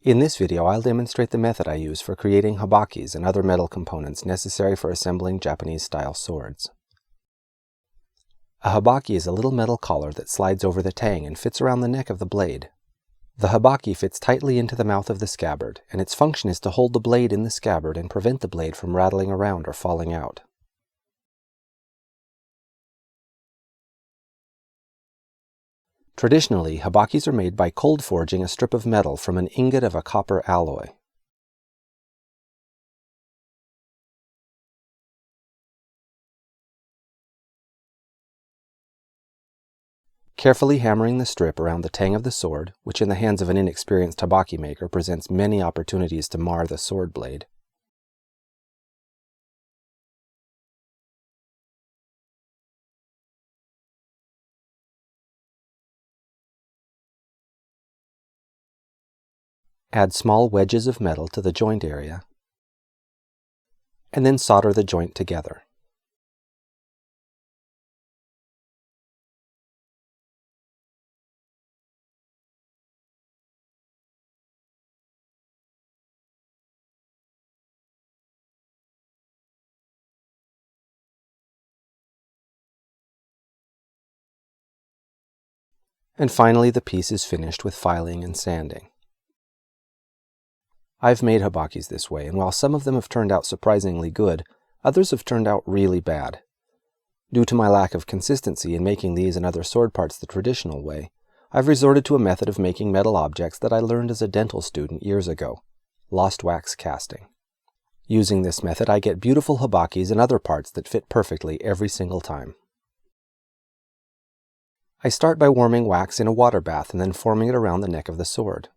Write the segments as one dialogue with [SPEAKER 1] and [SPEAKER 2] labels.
[SPEAKER 1] In this video, I'll demonstrate the method I use for creating habakis and other metal components necessary for assembling Japanese-style swords. A habaki is a little metal collar that slides over the tang and fits around the neck of the blade. The habaki fits tightly into the mouth of the scabbard, and its function is to hold the blade in the scabbard and prevent the blade from rattling around or falling out. Traditionally, habakis are made by cold forging a strip of metal from an ingot of a copper alloy. Carefully hammering the strip around the tang of the sword, which in the hands of an inexperienced habaki maker presents many opportunities to mar the sword blade. Add small wedges of metal to the joint area, and then solder the joint together. And finally, the piece is finished with filing and sanding. I've made habakis this way, and while some of them have turned out surprisingly good, others have turned out really bad. Due to my lack of consistency in making these and other sword parts the traditional way, I've resorted to a method of making metal objects that I learned as a dental student years ago: lost wax casting. Using this method, I get beautiful habakis and other parts that fit perfectly every single time. I start by warming wax in a water bath and then forming it around the neck of the sword.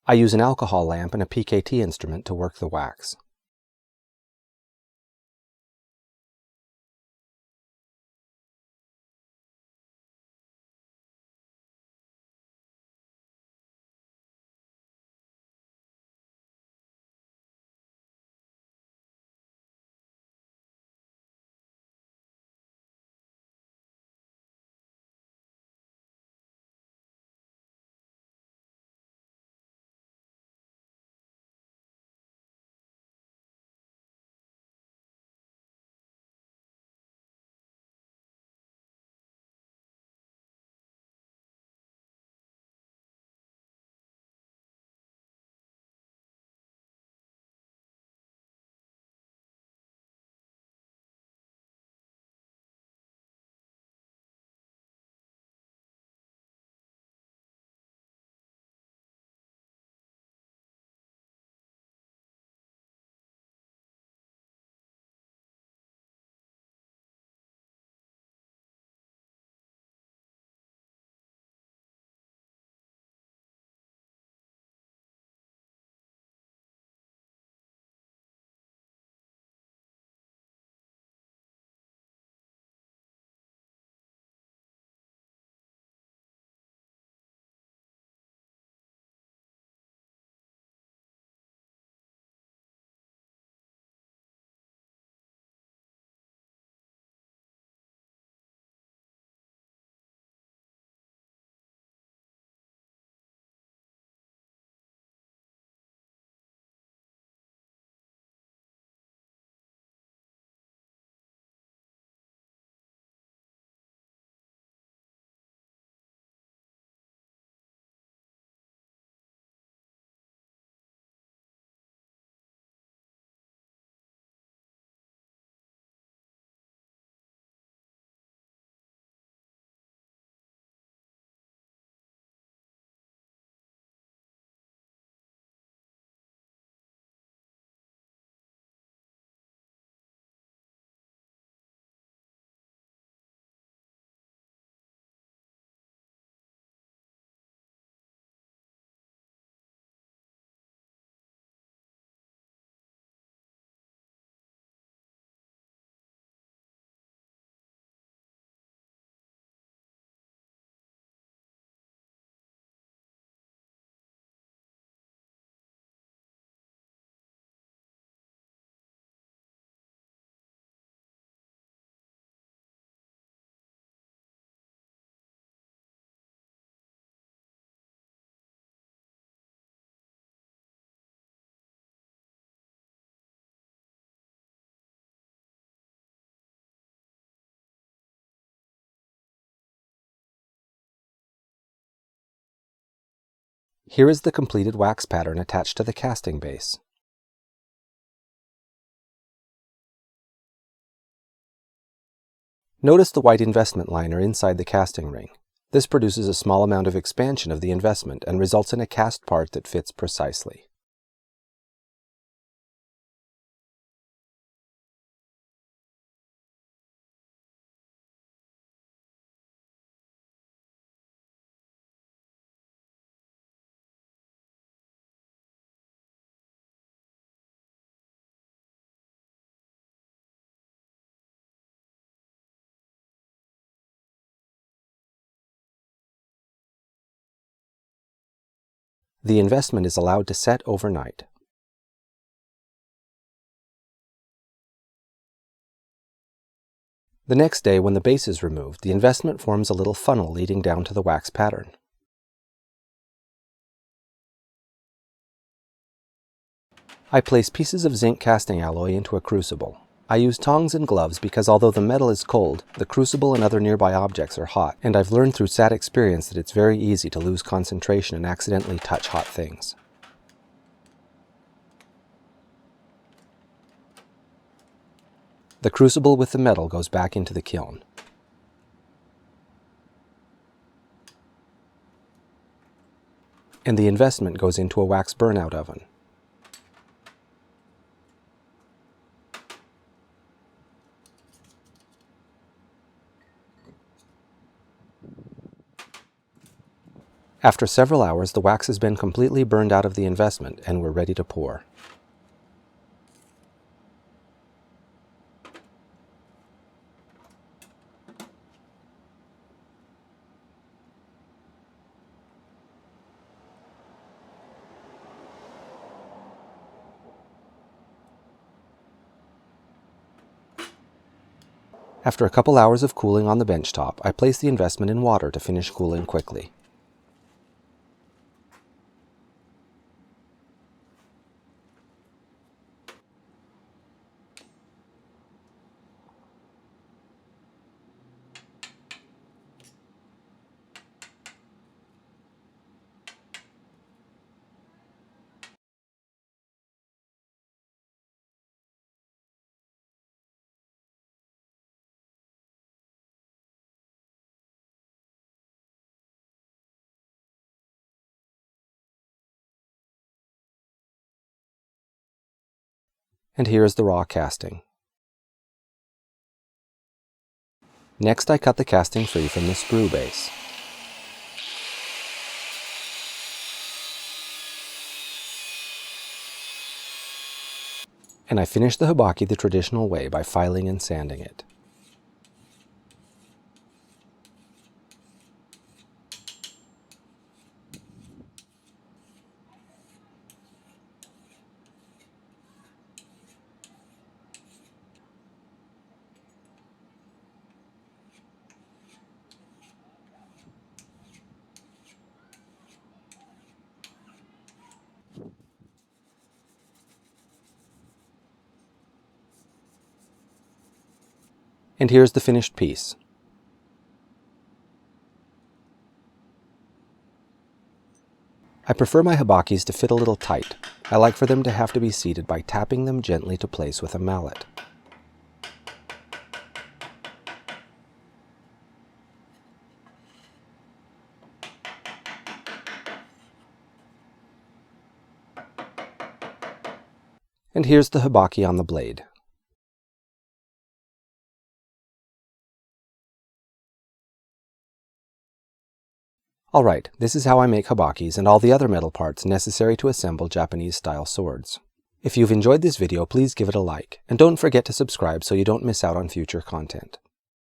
[SPEAKER 1] I use an alcohol lamp and a PKT instrument to work the wax. Here is the completed wax pattern attached to the casting base. Notice the white investment liner inside the casting ring. This produces a small amount of expansion of the investment and results in a cast part that fits precisely. The investment is allowed to set overnight. The next day, when the base is removed, the investment forms a little funnel leading down to the wax pattern. I place pieces of zinc casting alloy into a crucible. I use tongs and gloves because although the metal is cold, the crucible and other nearby objects are hot, and I've learned through sad experience that it's very easy to lose concentration and accidentally touch hot things. The crucible with the metal goes back into the kiln. And the investment goes into a wax burnout oven. After several hours, the wax has been completely burned out of the investment and we're ready to pour. After a couple hours of cooling on the bench top, I place the investment in water to finish cooling quickly. And here is the raw casting. Next, I cut the casting free from the sprue base. And I finish the habaki the traditional way by filing and sanding it. And here's the finished piece. I prefer my habakis to fit a little tight. I like for them to have to be seated by tapping them gently to place with a mallet. And here's the habaki on the blade. Alright, this is how I make habakis and all the other metal parts necessary to assemble Japanese-style swords. If you've enjoyed this video, please give it a like, and don't forget to subscribe so you don't miss out on future content.